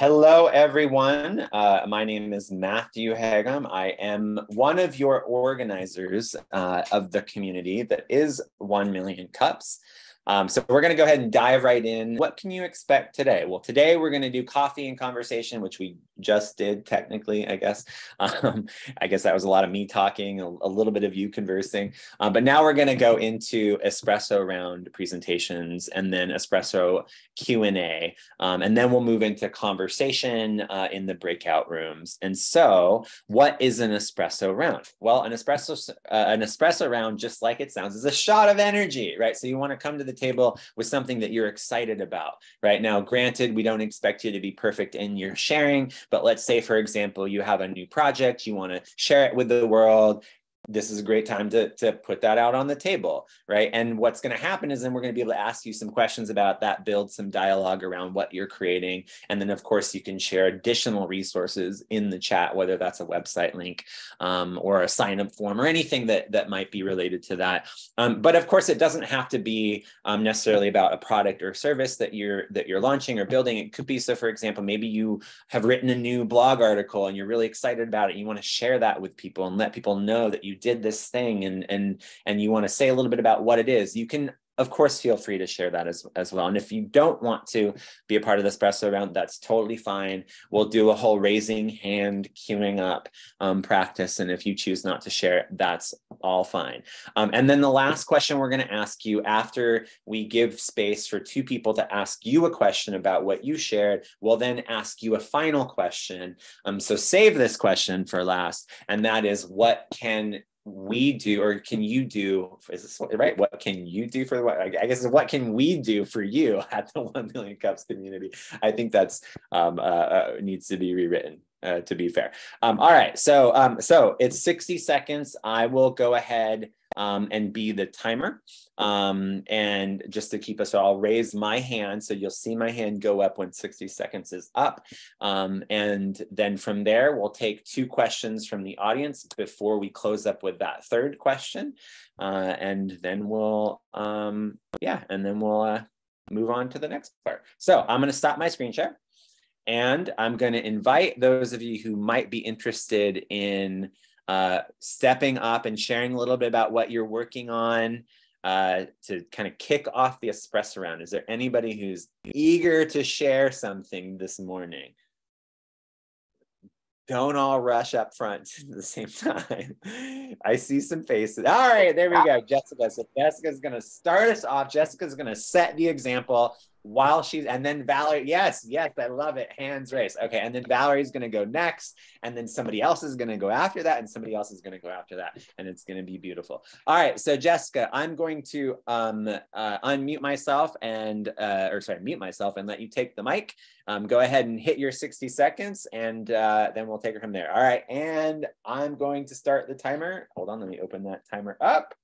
Hello, everyone. My name is Matthew Hagum. I am one of your organizers of the community that is 1 Million Cups. So we're going to go ahead and dive right in. What can you expect today? Well, today we're going to do coffee and conversation, which we just did technically, I guess. I guess that was a lot of me talking, a little bit of you conversing. But now we're going to go into espresso round presentations and then espresso Q&A. And then we'll move into conversation in the breakout rooms. And so what is an espresso round? Well, an espresso round, just like it sounds, is a shot of energy, right? So you want to come to the table with something that you're excited about, right? Now, granted, we don't expect you to be perfect in your sharing, but let's say, for example, you have a new project, you want to share it with the world. This is a great time to put that out on the table, right? And what's going to happen is then we're going to be able to ask you some questions about that, build some dialogue around what you're creating. And then, of course, you can share additional resources in the chat, whether that's a website link or a sign-up form or anything that might be related to that. But of course, it doesn't have to be necessarily about a product or service that you're launching or building. It could be, so for example, maybe you have written a new blog article and you're really excited about it. You want to share that with people and let people know that you did this thing and you want to say a little bit about what it is. You can, of course, feel free to share that as well. And if you don't want to be a part of the espresso round, that's totally fine. We'll do a whole raising hand, queuing up practice. And if you choose not to share it, that's all fine. And then the last question we're going to ask you after we give space for two people to ask you a question about what you shared, we'll then ask you a final question. So save this question for last. And that is, what can we do, or can you do, is this right? What can you do for what? I guess what can we do for you at the 1 Million Cups community? I think that's needs to be rewritten. To be fair. All right, so it's 60 seconds. I will go ahead and be the timer. And just to keep us, I'll raise my hand. So you'll see my hand go up when 60 seconds is up. And then from there, we'll take 2 questions from the audience before we close up with that third question. And then we'll, and then we'll move on to the next part. So I'm gonna stop my screen share. And I'm going to invite those of you who might be interested in stepping up and sharing a little bit about what you're working on to kind of kick off the espresso round. Is there anybody who's eager to share something this morning? Don't all rush up front at the same time. I see some faces. All right, there we go, Jessica. So Jessica's going to start us off. Jessica's going to set the example while she's, and then Valerie, yes, I love it. Hands raised. Okay, and then Valerie's going to go next, and then somebody else is going to go after that, and somebody else is going to go after that, and it's going to be beautiful. All right, so Jessica, I'm going to unmute myself and, mute myself and let you take the mic. Go ahead and hit your 60 seconds, and then we'll take it from there. All right, and I'm going to start the timer. Hold on, let me open that timer up.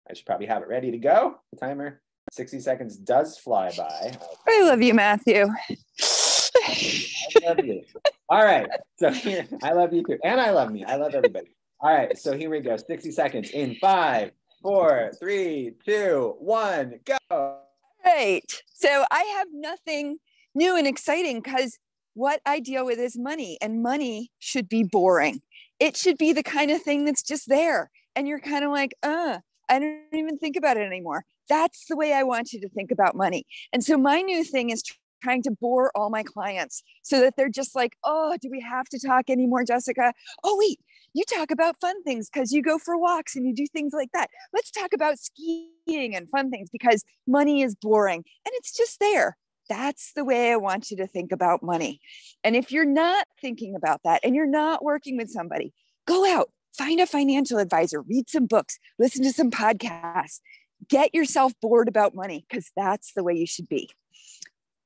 I should probably have it ready to go. The timer. 60 seconds does fly by. I love you, Matthew. I love you. All right. So here, I love you too. And I love me. I love everybody. All right. So here we go. 60 seconds in 5, 4, 3, 2, 1, go. Right. So I have nothing new and exciting because what I deal with is money, and money should be boring. It should be the kind of thing that's just there. And you're kind of like, I don't even think about it anymore. That's the way I want you to think about money. And so my new thing is trying to bore all my clients so that they're just like, oh, do we have to talk anymore, Jessica? Oh, wait, you talk about fun things because you go for walks and you do things like that. Let's talk about skiing and fun things because money is boring and it's just there. That's the way I want you to think about money. And if you're not thinking about that and you're not working with somebody, go out, find a financial advisor, read some books, listen to some podcasts. Get yourself bored about money because that's the way you should be.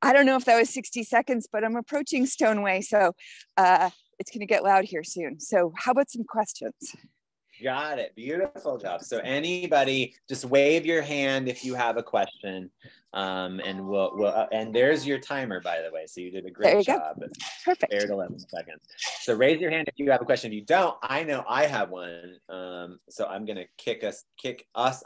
I don't know if that was 60 seconds, but I'm approaching Stoneway, so it's going to get loud here soon. So how about some questions? Got it. Beautiful job. So anybody, just wave your hand if you have a question. And and there's your timer, by the way. So you did a There great you go. job. Perfect. Spared 11 seconds. So raise your hand if you have a question. If you don't, I know I have one. So I'm gonna kick us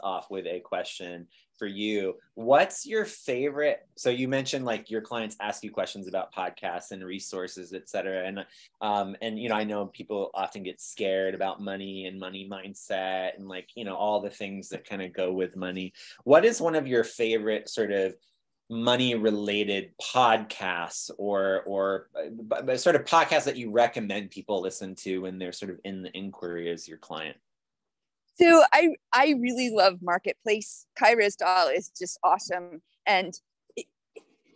off with a question for you. What's your favorite? So you mentioned like your clients ask you questions about podcasts and resources, et cetera. And you know, I know people often get scared about money and money mindset and like, you know, all the things that kind of go with money. What is one of your favorite sort of money related podcasts or sort of podcasts that you recommend people listen to when they're sort of in the inquiry as your client? So I really love Marketplace. Kyra Dahl is just awesome. And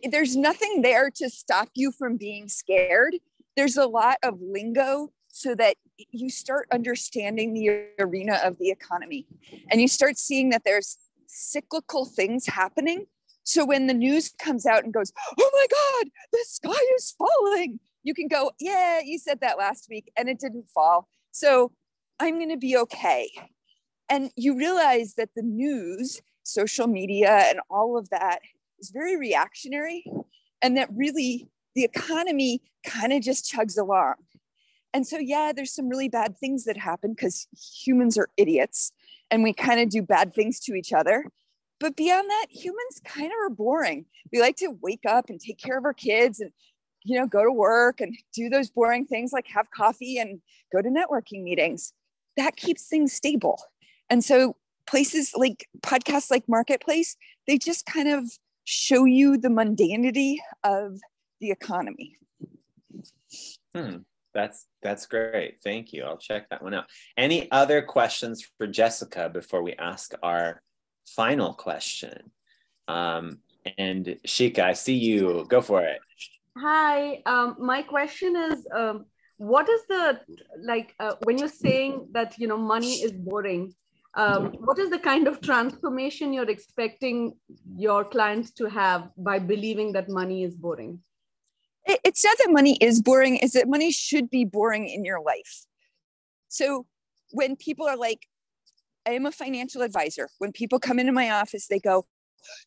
there's nothing there to stop you from being scared. There's a lot of lingo so that you start understanding the arena of the economy and you start seeing that there's cyclical things happening. So when the news comes out and goes, oh my God, the sky is falling, you can go, yeah, you said that last week and it didn't fall. So I'm going to be okay. And you realize that the news, social media, and all of that is very reactionary, and that really the economy kind of just chugs along. And so, yeah, there's some really bad things that happen because humans are idiots and we kind of do bad things to each other. But beyond that, humans kind of are boring. We like to wake up and take care of our kids and, you know, go to work and do those boring things like have coffee and go to networking meetings. That keeps things stable. And so places like podcasts like Marketplace, they just kind of show you the mundanity of the economy. That's great. Thank you. I'll check that one out. Any other questions for Jessica before we ask our final question? And Shika, I see you. Go for it. Hi. My question is, what is the, when you're saying that, you know, money is boring, what is the kind of transformation you're expecting your clients to have by believing that money is boring? It's not that money is boring, it's that money should be boring in your life. So when people are like, I am a financial advisor. When people come into my office, they go,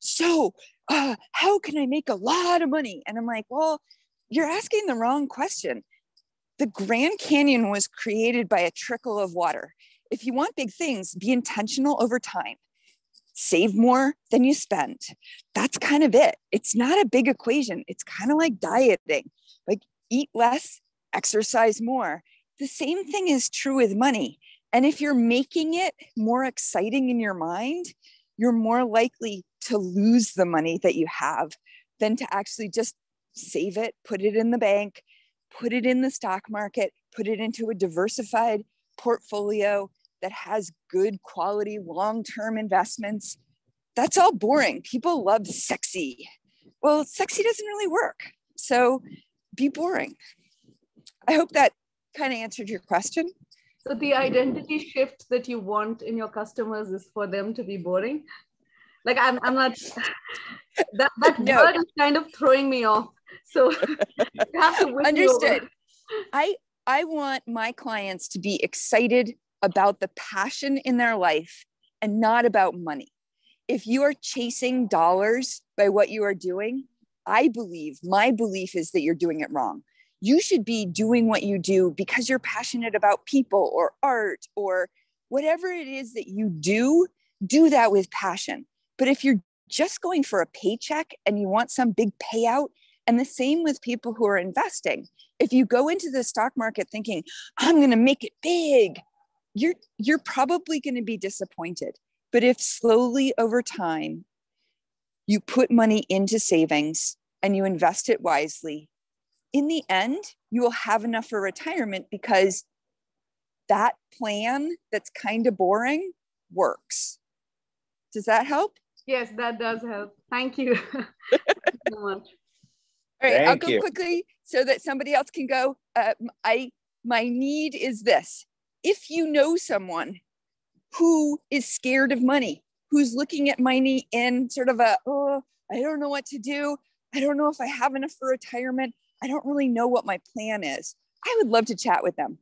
so how can I make a lot of money? And I'm like, well, you're asking the wrong question. The Grand Canyon was created by a trickle of water. If you want big things, be intentional over time. Save more than you spend. That's kind of it. It's not a big equation. It's kind of like dieting, like eat less, exercise more. The same thing is true with money. And if you're making it more exciting in your mind, you're more likely to lose the money that you have than to actually just save it, put it in the bank, put it in the stock market, put it into a diversified portfolio that has good quality long-term investments. That's all boring. People love sexy. Well, sexy doesn't really work. So be boring. I hope that kind of answered your question. So the identity shift that you want in your customers is for them to be boring? Like I'm not, that No. word is kind of throwing me off. So you have to win me over. Understood. I want my clients to be excited about the passion in their life and not about money. If you are chasing dollars by what you are doing, my belief is that you're doing it wrong. You should be doing what you do because you're passionate about people or art or whatever it is that you do that with passion. But if you're just going for a paycheck and you want some big payout, and the same with people who are investing, if you go into the stock market thinking, I'm going to make it big, you're probably going to be disappointed. But if slowly over time, you put money into savings and you invest it wisely, in the end, you will have enough for retirement because that plan that's kind of boring works. Does that help? Yes, that does help. Thank you. Thank you so much. All right, I'll go quickly so that somebody else can go. My need is this. If you know someone who is scared of money, who's looking at money in sort of I don't know what to do. I don't know if I have enough for retirement. I don't really know what my plan is. I would love to chat with them.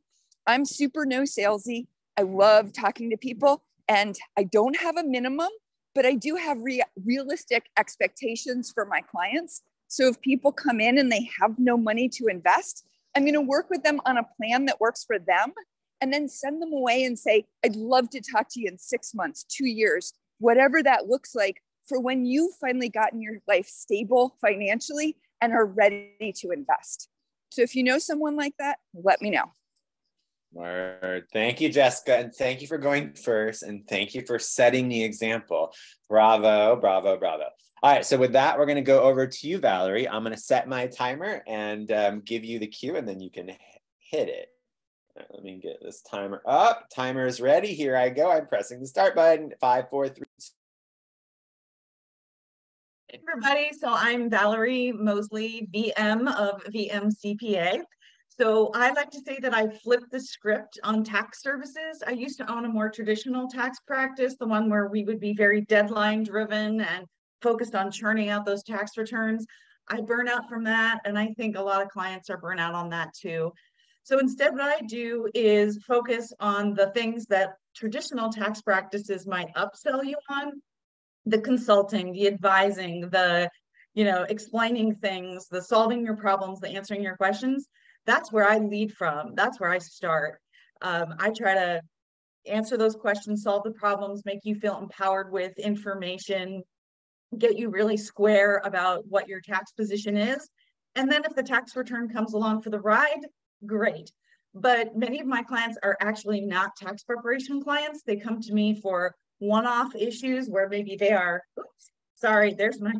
I'm super no salesy. I love talking to people and I don't have a minimum. but I do have realistic expectations for my clients. So if people come in and they have no money to invest, I'm going to work with them on a plan that works for them and then send them away and say, I'd love to talk to you in 6 months, 2 years, whatever that looks like, for when you've finally gotten your life stable financially and are ready to invest. So if you know someone like that, let me know. Word. Thank you, Jessica. And thank you for going first. And thank you for setting the example. Bravo, bravo, bravo. All right. So with that, we're going to go over to you, Valerie. I'm going to set my timer and give you the cue, and then you can hit it. Right, let me get this timer up. Timer is ready. Here I go. I'm pressing the start button. 5, 4, 3. Hey everybody, so I'm Valerie Mosley, VM of VM CPA. So I like to say that I flipped the script on tax services. I used to own a more traditional tax practice, the one where we would be very deadline driven and focused on churning out those tax returns. I burn out from that, and I think a lot of clients are burnt out on that too. So instead, what I do is focus on the things that traditional tax practices might upsell you on: the consulting, the advising, the, explaining things, the solving your problems, the answering your questions. That's where I lead from. That's where I start. I try to answer those questions, solve the problems, make you feel empowered with information, get you really square about what your tax position is. And then if the tax return comes along for the ride, great. But many of my clients are actually not tax preparation clients. They come to me for one-off issues where maybe they are, oops, sorry, there's my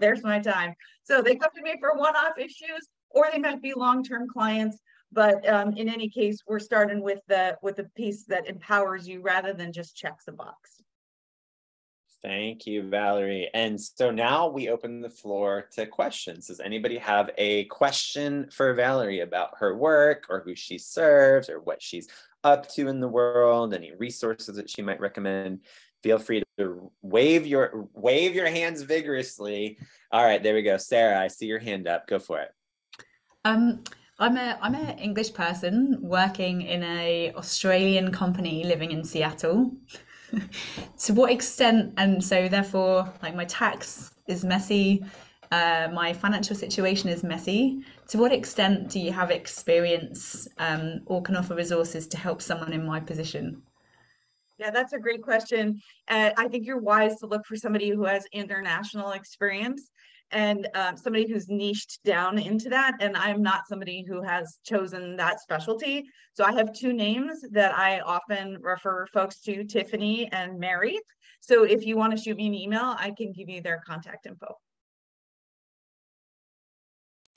there's my time. So they come to me for one-off issues, or they might be long-term clients. But in any case, we're starting with the piece that empowers you rather than just checks a box. Thank you, Valerie. And so now we open the floor to questions. Does anybody have a question for Valerie about her work or who she serves or what she's up to in the world, any resources that she might recommend? Feel free to wave your hands vigorously. All right, there we go. Sarah, I see your hand up. Go for it. I'm an English person working in an Australian company living in Seattle. To what extent, and so therefore, like, my tax is messy, my financial situation is messy. To what extent do you have experience or can offer resources to help someone in my position? Yeah, that's a great question. I think you're wise to look for somebody who has international experience and somebody who's niched down into that. And I'm not somebody who has chosen that specialty. So I have 2 names that I often refer folks to, Tiffany and Mary. So if you want to shoot me an email, I can give you their contact info.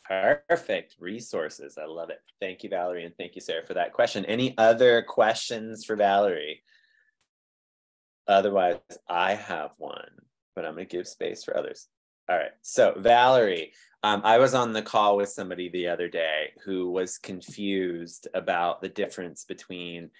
Perfect. Resources. I love it. Thank you, Valerie. And thank you, Sarah, for that question. Any other questions for Valerie? Otherwise, I have one, but I'm going to give space for others. All right. So Valerie, I was on the call with somebody the other day who was confused about the difference between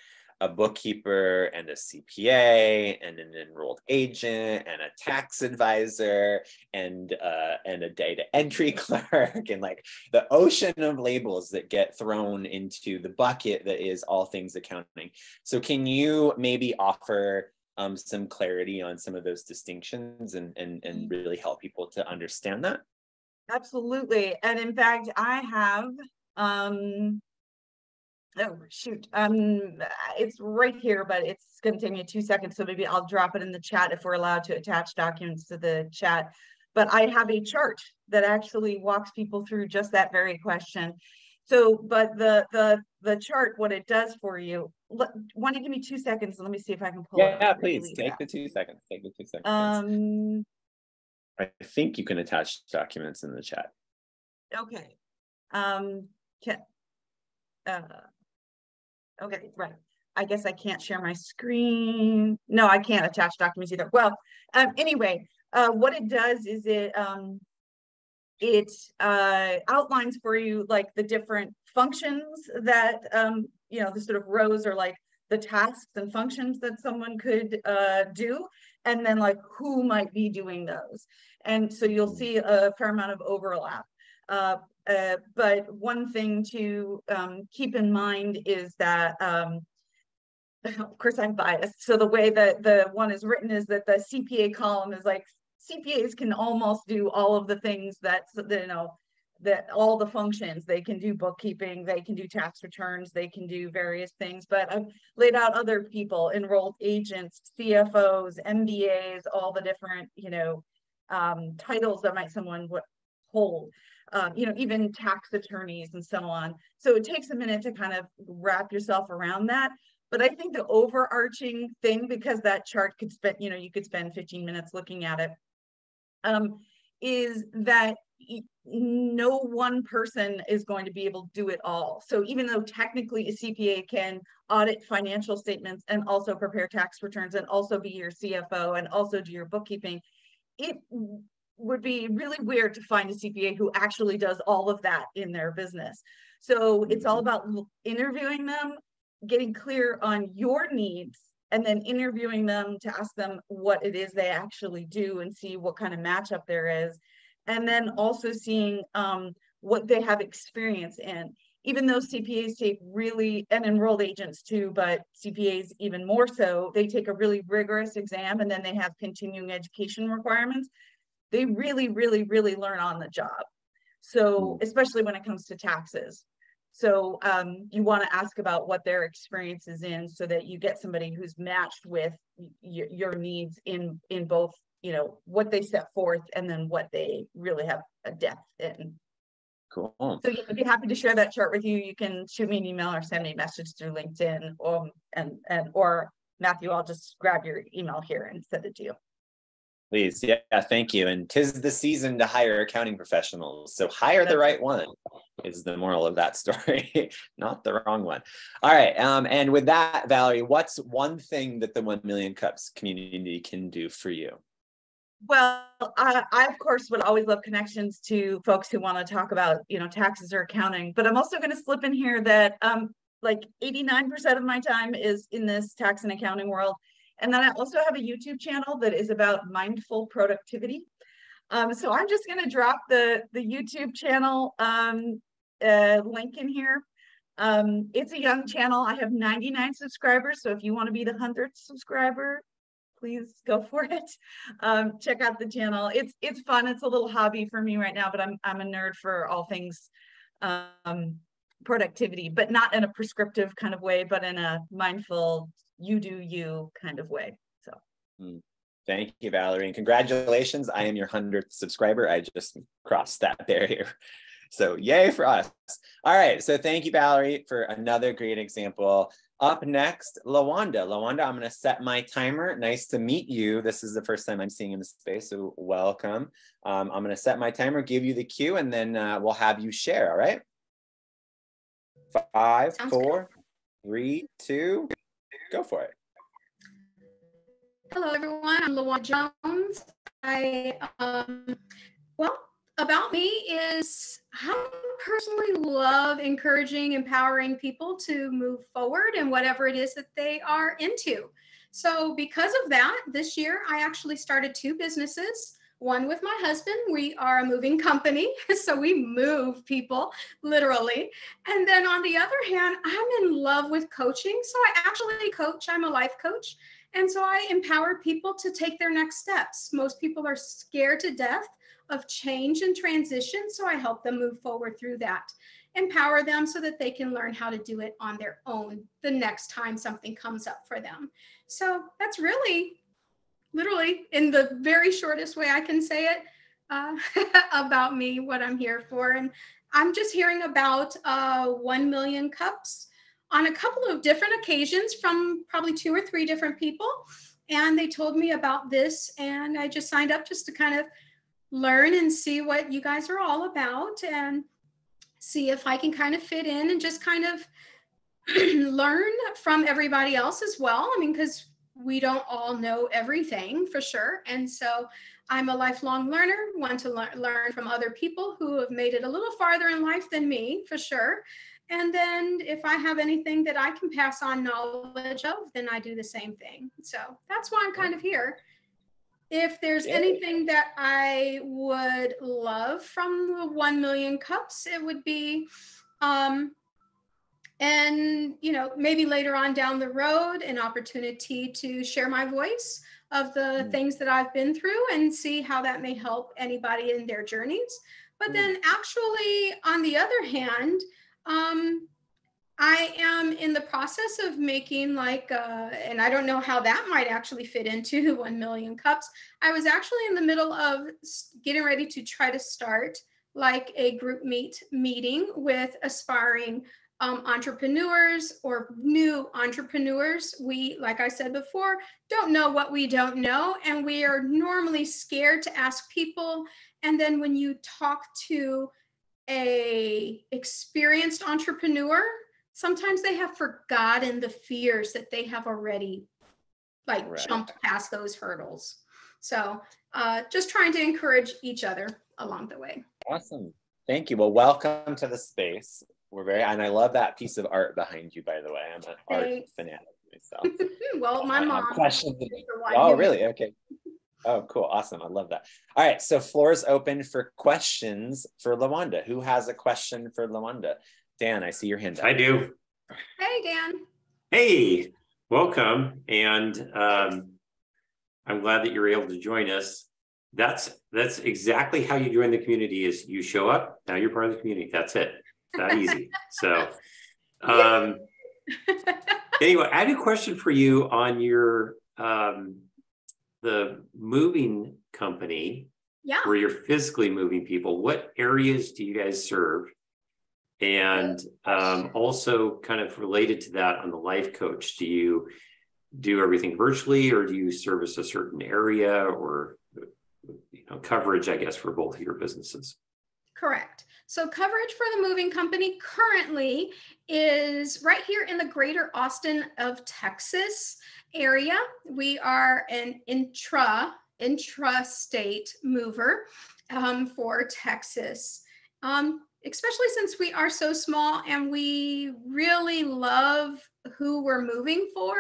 a bookkeeper and a CPA and an enrolled agent and a tax advisor and a data entry clerk, and like the ocean of labels that get thrown into the bucket that is all things accounting. So can you maybe offer some clarity on some of those distinctions and really help people to understand that? Absolutely. And in fact, I have, oh shoot, it's right here, but it's going to take me 2 seconds. So maybe I'll drop it in the chat if we're allowed to attach documents to the chat. But I have a chart that actually walks people through just that very question. So, but the chart, what it does for you, want to give me 2 seconds? Let me see if I can pull it up. Yeah, please take the 2 seconds. Take the 2 seconds. I think you can attach documents in the chat. Okay. Okay, right. I guess I can't share my screen. No, I can't attach documents either. Well, anyway, what it does is it outlines for you like the different functions that, the sort of rows are like the tasks and functions that someone could do, and then like who might be doing those. And so you'll see a fair amount of overlap. But one thing to keep in mind is that of course I'm biased. So the way that the one is written is that the CPA column is like, CPAs can almost do all of the things that, you know, that all the functions. They can do bookkeeping, they can do tax returns, they can do various things, but I've laid out other people, enrolled agents, CFOs, MBAs, all the different, you know, titles that might someone would hold, you know, even tax attorneys and so on. So it takes a minute to kind of wrap yourself around that. But I think the overarching thing, because that chart could spend, you know, you could spend 15 minutes looking at it, is that no one person is going to be able to do it all. So even though technically a CPA can audit financial statements and also prepare tax returns and also be your CFO and also do your bookkeeping, it would be really weird to find a CPA who actually does all of that in their business. So it's all about interviewing them, getting clear on your needs, and then interviewing them to ask them what it is they actually do and see what kind of matchup there is. And then also seeing what they have experience in. Even though CPAs take really, and enrolled agents too, but CPAs even more so, they take a really rigorous exam, and then they have continuing education requirements. They really, really, really learn on the job. So especially when it comes to taxes. So you want to ask about what their experience is in, so that you get somebody who's matched with your needs in both, you know, what they set forth and then what they really have a depth in. Cool. So yeah, I'd be happy to share that chart with you. You can shoot me an email or send me a message through LinkedIn, or Matthew, I'll just grab your email here and send it to you. Please. Yeah, thank you. And 'tis the season to hire accounting professionals. So hire the right one is the moral of that story, not the wrong one. All right. And with that, Valerie, what's one thing that the 1 Million Cups community can do for you? Well, I of course would always love connections to folks who want to talk about, you know, taxes or accounting, but I'm also going to slip in here that like 89% of my time is in this tax and accounting world. And then I also have a YouTube channel that is about mindful productivity. So I'm just going to drop the YouTube channel link in here. It's a young channel. I have 99 subscribers. So if you want to be the 100th subscriber, please go for it. Check out the channel. It's fun. It's a little hobby for me right now, but I'm a nerd for all things productivity, but not in a prescriptive kind of way, but in a mindful, you do you kind of way. So thank you, Valerie, and congratulations. I am your 100th subscriber. I just crossed that barrier. So yay for us. All right, so thank you, Valerie, for another great example. Up next, Lawanda. Lawanda, I'm going to set my timer. Nice to meet you. This is the first time I'm seeing you in the space, so welcome. I'm going to set my timer, give you the cue, and then we'll have you share, all right? 5, 4, 3, 2, go for it. Hello, everyone. I'm Lawanda Jones. Well, about me is I personally love encouraging, empowering people to move forward in whatever it is that they are into. So because of that, this year I actually started 2 businesses. One with my husband. We are a moving company, so we move people literally. And then on the other hand, I'm in love with coaching. So I actually coach. I'm a life coach. And so I empower people to take their next steps. Most people are scared to death of change and transition. So I help them move forward through that, empower them so that they can learn how to do it on their own the next time something comes up for them. So that's really, literally, in the very shortest way I can say it, about me, what I'm here for. And I'm just hearing about 1 Million Cups on a couple of different occasions from probably 2 or 3 different people. And they told me about this, and I just signed up just to kind of learn and see what you guys are all about and see if I can kind of fit in and just kind of learn from everybody else as well. I mean, because we don't all know everything for sure. And so I'm a lifelong learner, want to learn from other people who have made it a little farther in life than me for sure. And then if I have anything that I can pass on knowledge of, then I do the same thing. So that's why I'm kind of here. If there's anything that I would love from the 1 Million Cups, it would be And, you know, maybe later on down the road, an opportunity to share my voice of the things that I've been through and see how that may help anybody in their journeys. But then actually, on the other hand, I am in the process of making like, and I don't know how that might actually fit into 1 million cups. I was actually in the middle of getting ready to try to start like a group meeting with aspiring entrepreneurs or new entrepreneurs. We, like I said before, don't know what we don't know. And we are normally scared to ask people. And then when you talk to a experienced entrepreneur, sometimes they have forgotten the fears that they have already like jumped past those hurdles. So just trying to encourage each other along the way. Awesome. Thank you. Well, welcome to the space. And I love that piece of art behind you, by the way. I'm an art fanatic myself. Well, my mom. Oh, really? Okay. Oh, cool. Awesome. I love that. All right. So floor is open for questions for LaWanda. Who has a question for LaWanda? Dan, I see your hand up. I do. Hey, Dan. Hey, welcome. And I'm glad that you're able to join us. That's exactly how you join the community is you show up, now you're part of the community. That's it. That easy. So anyway, I had a question for you on your the moving company where you're physically moving people. What areas do you guys serve? And also kind of related to that on the life coach, do you do everything virtually or do you service a certain area or coverage, I guess, for both of your businesses? Correct. So coverage for the moving company currently is right here in the greater Austin of Texas area. We are an intrastate mover for Texas. Especially since we are so small and we really love who we're moving for.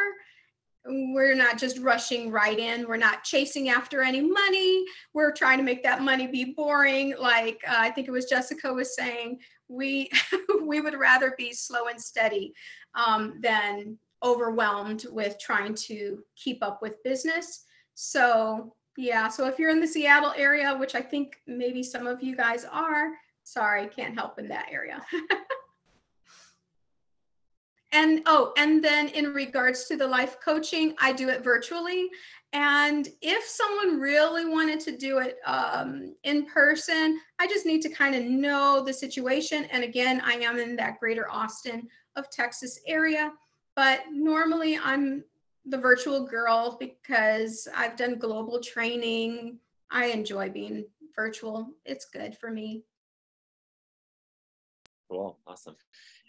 We're not just rushing right in. We're not chasing after any money. We're trying to make that money be boring. Like I think it was Jessica was saying, we would rather be slow and steady than overwhelmed with trying to keep up with business. So yeah, so if you're in the Seattle area, which I think maybe some of you guys are, sorry, can't help in that area. And then in regards to the life coaching, I do it virtually. And if someone really wanted to do it in person, I just need to kind of know the situation. And again, I am in that greater Austin of Texas area, but normally I'm the virtual girl because I've done global training. I enjoy being virtual. It's good for me. Cool. Awesome.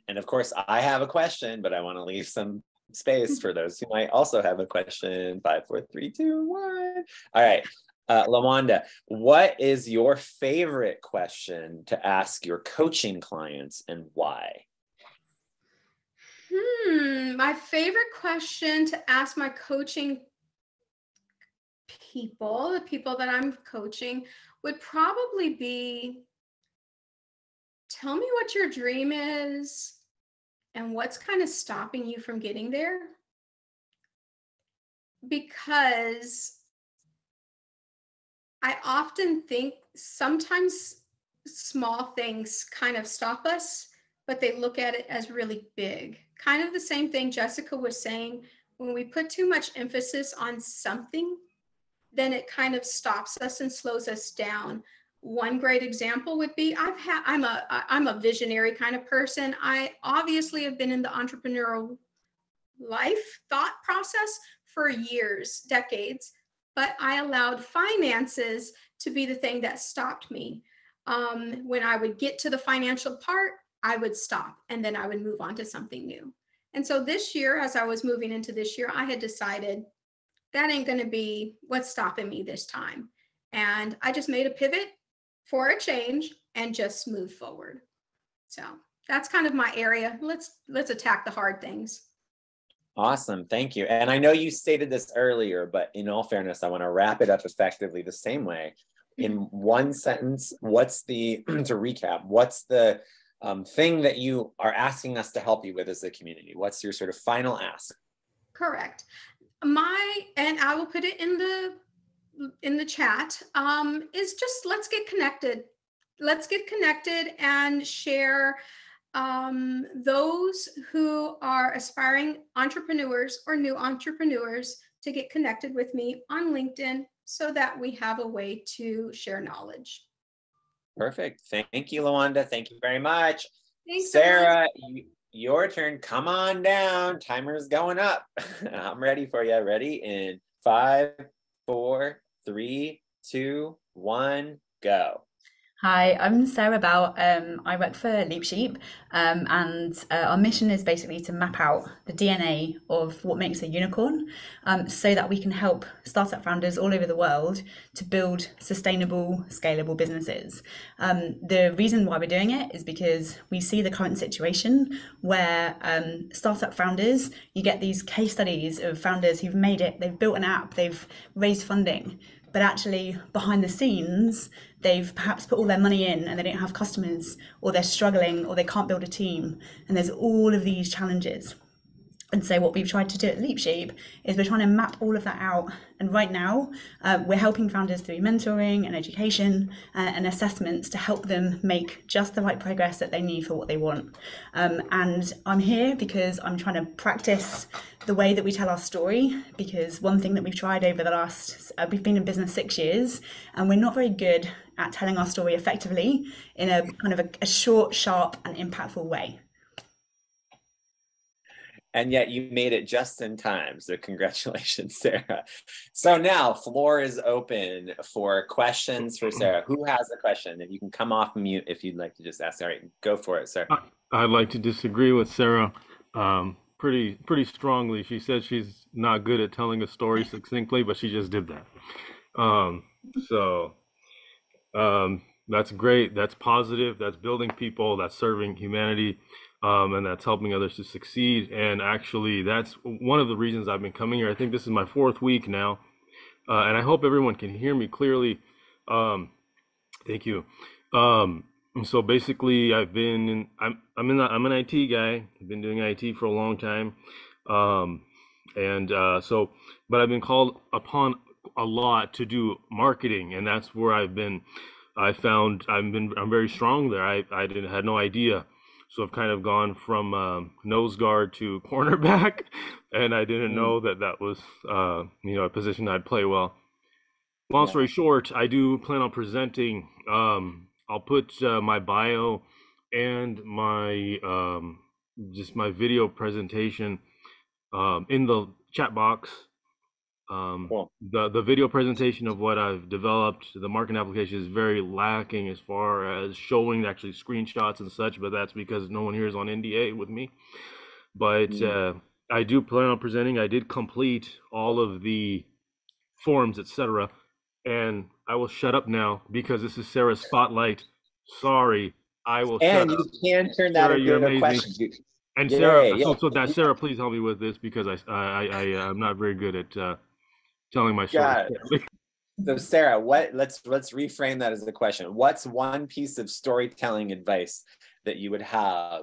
And of course, I have a question, but I want to leave some space for those who might also have a question. 5, 4, 3, 2, 1. All right. LaWanda, what is your favorite question to ask your coaching clients and why? My favorite question to ask my coaching people, the people that I'm coaching, would probably be, tell me what your dream is and what's kind of stopping you from getting there. Because I often think sometimes small things kind of stop us, but they look at it as really big. Kind of the same thing Jessica was saying, when we put too much emphasis on something, then it kind of stops us and slows us down. One great example would be I'm a visionary kind of person. I obviously have been in the entrepreneurial life thought process for years, decades, but I allowed finances to be the thing that stopped me. When I would get to the financial part, I would stop and then I would move on to something new. And so this year, as I was moving into this year, I had decided that ain't going to be what's stopping me this time. And I just made a pivot for a change and just move forward. So that's kind of my area. Let's attack the hard things. Awesome. Thank you. And I know you stated this earlier, but in all fairness, I want to wrap it up effectively the same way. In one sentence, to recap, what's the thing that you are asking us to help you with as a community? What's your sort of final ask? Correct. And I will put it in the chat, is just let's get connected. Let's get connected and share those who are aspiring entrepreneurs or new entrepreneurs to get connected with me on LinkedIn so that we have a way to share knowledge. Perfect. Thank you, Lawanda. Thank you very much. Thanks, Sarah, your turn. Come on down. Timer's going up. I'm ready for you. Ready in 5, 4, 3, 2, 1, go. Hi, I'm Sarah Bell. I work for Leap Sheep, and our mission is basically to map out the DNA of what makes a unicorn, so that we can help startup founders all over the world to build sustainable, scalable businesses. The reason why we're doing it is because we see the current situation where startup founders, you get these case studies of founders who've made it, they've built an app, they've raised funding, but actually behind the scenes, they've perhaps put all their money in and they don't have customers, or they're struggling, or they can't build a team. And there's all of these challenges. And so what we've tried to do at Leap Sheep is we're trying to map all of that out. And right now, we're helping founders through mentoring and education and assessments to help them make just the right progress that they need for what they want. And I'm here because I'm trying to practice the way that we tell our story, because one thing that we've tried over the last, we've been in business 6 years, and we're not very good at telling our story effectively in a kind of a short, sharp and impactful way. And yet you made it just in time. So congratulations, Sarah. So now floor is open for questions for Sarah. Who has a question? And you can come off mute if you'd like to just ask. All right, go for it, Sarah. I'd like to disagree with Sarah pretty strongly. She said she's not good at telling a story succinctly, but she just did that. That's great. That's positive. That's building people. That's serving humanity. And that's helping others to succeed. And actually, that's one of the reasons I've been coming here. I think this is my 4th week now, and I hope everyone can hear me clearly. Thank you. So basically, I'm an IT guy. I've been doing IT for a long time, but I've been called upon a lot to do marketing, and that's where I'm very strong there. I had no idea. So I've kind of gone from nose guard to cornerback, and I didn't know that was a position I'd play well. Long story short, I do plan on presenting. I'll put my bio and my just my video presentation in the chat box. Cool. The video presentation of what I've developed, the marketing application, is very lacking as far as showing actually screenshots and such, but that's because no one here is on NDA with me. But I do plan on presenting. I did complete all of the forms, etc. And I will shut up now because this is Sarah's spotlight. Sorry, I will shut up. And you can turn that into a question. And Sarah, Sarah, please help me with this because I'm not very good at telling my story. So Sarah, let's reframe that as a question. What's one piece of storytelling advice that you would have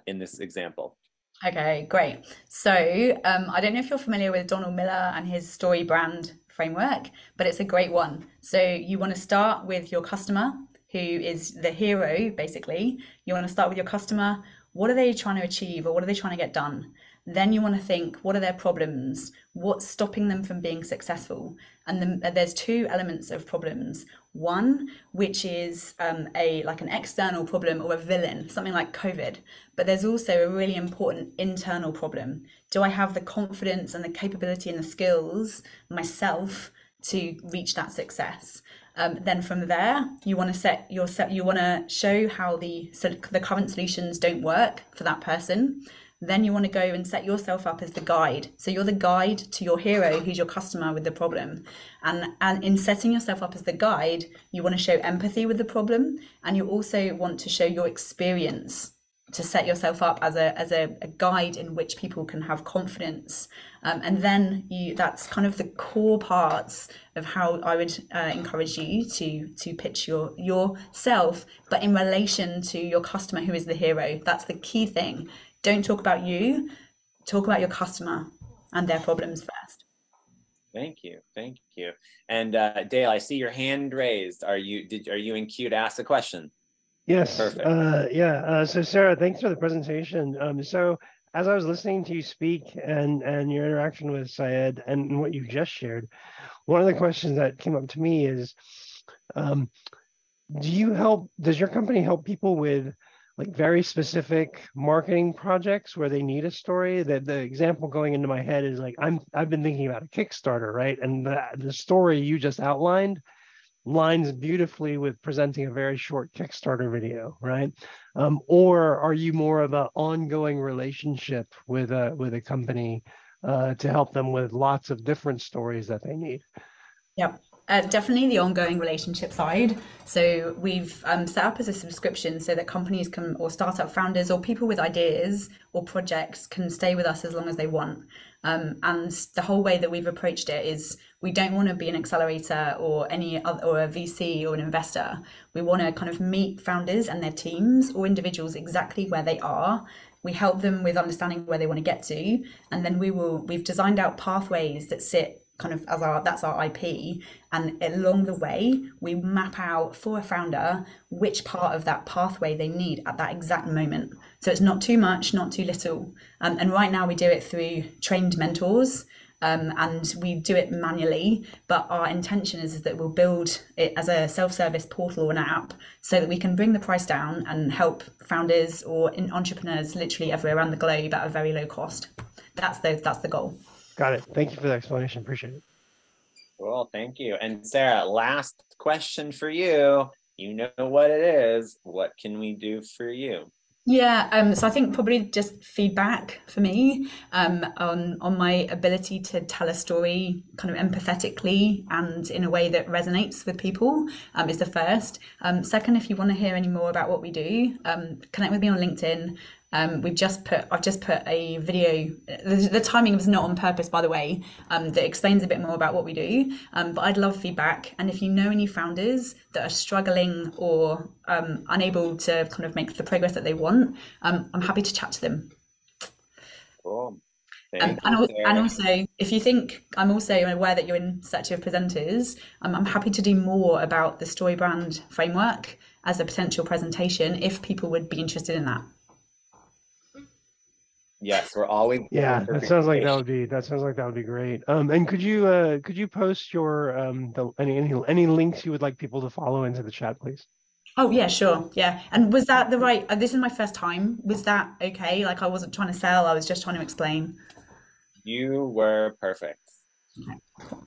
in this example? Okay, great. So I don't know if you're familiar with Donald Miller and his story brand framework, but it's a great one. So you want to start with your customer, who is the hero, basically. You want to start with your customer. What are they trying to achieve, or what are they trying to get done? Then you want to think, what are their problems? What's stopping them from being successful? And then there's 2 elements of problems. One, which is like an external problem or a villain, something like COVID. But there's also a really important internal problem. Do I have the confidence and the capability and the skills myself to reach that success? Then from there, you want to show how the current solutions don't work for that person. Then you want to go and set yourself up as the guide. So you're the guide to your hero, who's your customer with the problem. And in setting yourself up as the guide, you want to show empathy with the problem. And you also want to show your experience set yourself up as a guide in which people can have confidence, and then that's kind of the core parts of how I would encourage you to pitch yourself, but in relation to your customer, who is the hero. That's the key thing. Don't talk about you, talk about your customer and their problems first. Thank you. And Dale, I see your hand raised. Are you in queue to ask a question? Yes. Perfect. So Sarah, thanks for the presentation. So as I was listening to you speak and your interaction with Syed and what you just shared, one of the questions that came up to me is, does your company help people with like very specific marketing projects where they need a story? That the example going into my head is like, I've been thinking about a Kickstarter, right? And the story you just outlined lines beautifully with presenting a very short Kickstarter video, right? Or are you more of an ongoing relationship with a company to help them with lots of different stories that they need? Yep. Definitely the ongoing relationship side. So we've set up as a subscription so that companies can, or startup founders or people with ideas or projects can stay with us as long as they want. And the whole way that we've approached it is we don't want to be an accelerator or any other, or a VC or an investor. We want to kind of meet founders and their teams or individuals exactly where they are. We help them with understanding where they want to get to, and then we've designed out pathways that sit kind of that's our IP, and along the way we map out for a founder which part of that pathway they need at that exact moment. So it's not too much, not too little, and right now we do it through trained mentors, and we do it manually, but our intention is that we'll build it as a self-service portal and app so that we can bring the price down and help founders or entrepreneurs literally everywhere around the globe at a very low cost. That's the goal. Got it. Thank you for the explanation. Appreciate it. Cool. Thank you. And Sarah, last question for you. You know what it is. What can we do for you? Yeah, so I think probably just feedback for me on my ability to tell a story kind of empathetically and in a way that resonates with people is the first. Second, if you want to hear any more about what we do, connect with me on LinkedIn. I've just put a video. The timing was not on purpose, by the way, that explains a bit more about what we do. But I'd love feedback. And if you know any founders that are struggling or unable to kind of make the progress that they want, I'm happy to chat to them. Cool. And also, if you think, I'm also aware that you're in search of presenters, I'm happy to do more about the story brand framework as a potential presentation if people would be interested in that. Yes, we're always. Yeah, that sounds like that would be great. And could you post your any links you would like people to follow into the chat, please? Oh yeah, sure. Yeah. And was that the right? This is my first time. Was that okay? Like I wasn't trying to sell. I was just trying to explain. You were perfect. Okay, cool.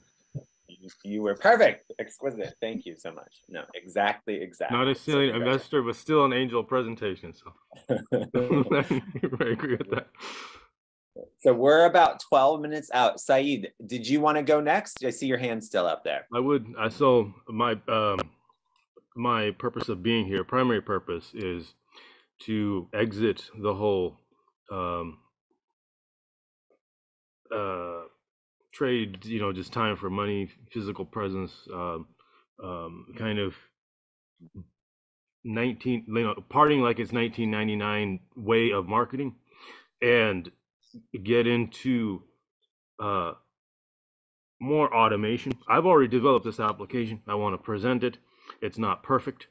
You were perfect. Exquisite. Thank you so much. No, exactly. Not a silly investor, but still an angel presentation. So I agree with that. So we're about 12 minutes out. Saeed, did you want to go next? I see your hand still up there. I would. So my purpose of being here, primary purpose, is to exit the whole trade, just time for money, physical presence, kind of parting like it's 1999 way of marketing, and get into more automation. I've already developed this application. I want to present it. It's not perfect,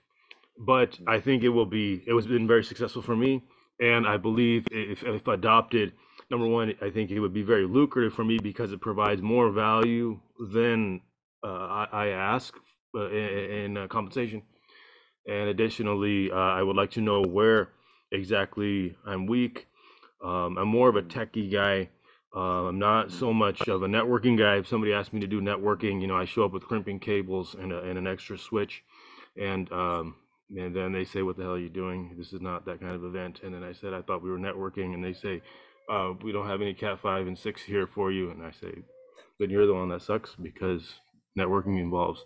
but I think it was been very successful for me, and I believe if adopted, number one, I think it would be very lucrative for me because it provides more value than I ask in compensation. And additionally, I would like to know where exactly I'm weak. I'm more of a techie guy. I'm not so much of a networking guy. If somebody asks me to do networking, I show up with crimping cables and an extra switch, and then they say, "What the hell are you doing? This is not that kind of event." And then I said, "I thought we were networking," and they say, "We don't have any Cat 5 and 6 here for you." And I say, "Then you're the one that sucks, because networking involves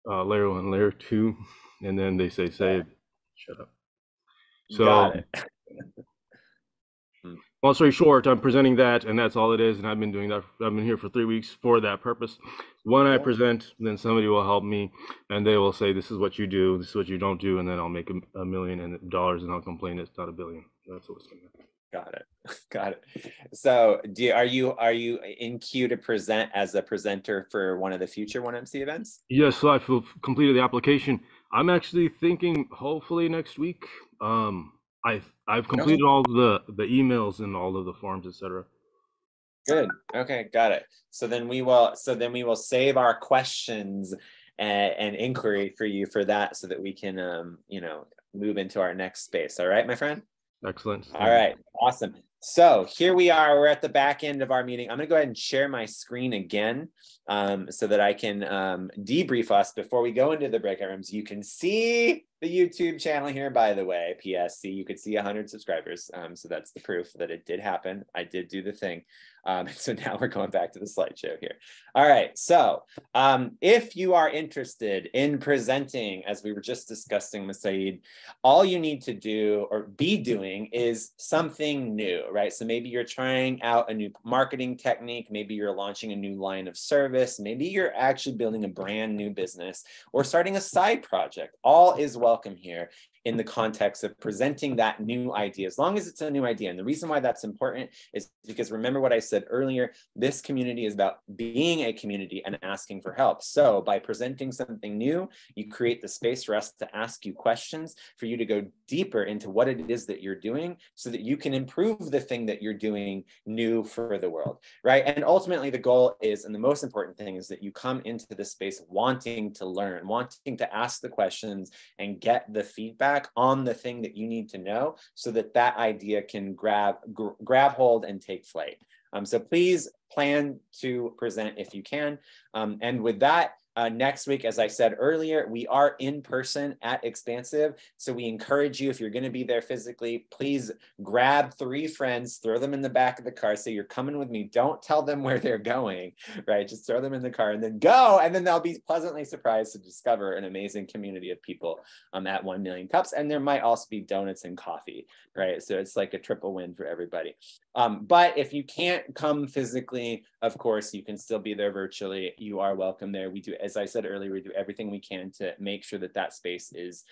layer 1, layer 2, and then they say, shut up." So Got it. Long story short, I'm presenting that, and that's all it is. And I've been doing that. I've been here for 3 weeks for that purpose. When I present, then somebody will help me, and they will say, "This is what you do. This is what you don't do," and then I'll make $1 million and I'll complain it's not $1 billion. That's what's going to happen. Got it. Got it. So, are you in queue to present as a presenter for one of the future 1MC events? Yes. So I've completed the application. I'm actually thinking, hopefully next week. I've completed all the emails and all of the forms, etc. Good. Okay, got it. So then we will save our questions and inquiry for you for that, so that we can move into our next space. All right, my friend? Excellent. All right, awesome. So here we are, we're at the back end of our meeting. I'm gonna go ahead and share my screen again so that I can debrief us before we go into the breakout rooms. You can see the YouTube channel here, by the way, PSC, you could see 100 subscribers. So that's the proof that it did happen. I did do the thing. So now we're going back to the slideshow here. All right, so if you are interested in presenting, as we were just discussing with Saeed, all you need to do or be doing is something new, right? So maybe you're trying out a new marketing technique, maybe you're launching a new line of service, maybe you're actually building a brand new business or starting a side project. All is welcome here in the context of presenting that new idea, as long as it's a new idea. And the reason why that's important is because, remember what I said earlier, this community is about being a community and asking for help. So by presenting something new, you create the space for us to ask you questions, for you to go deeper into what it is that you're doing, so that you can improve the thing that you're doing new for the world, right? And ultimately the goal is, and the most important thing is, that you come into this space wanting to learn, wanting to ask the questions and get the feedback on the thing that you need to know, so that that idea can grab hold and take flight. So please plan to present if you can. And with that, next week, as I said earlier, we are in person at Expansive. So we encourage you, if you're going to be there physically, please grab 3 friends, throw them in the back of the car. Say, you're coming with me. Don't tell them where they're going, right? Just throw them in the car and then go. And then they'll be pleasantly surprised to discover an amazing community of people at 1 Million Cups. And there might also be donuts and coffee, right? So it's like a triple win for everybody. But if you can't come physically, of course, you can still be there virtually. You are welcome there. We do, as I said earlier, we do everything we can to make sure that that space is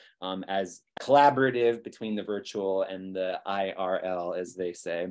as collaborative between the virtual and the IRL, as they say,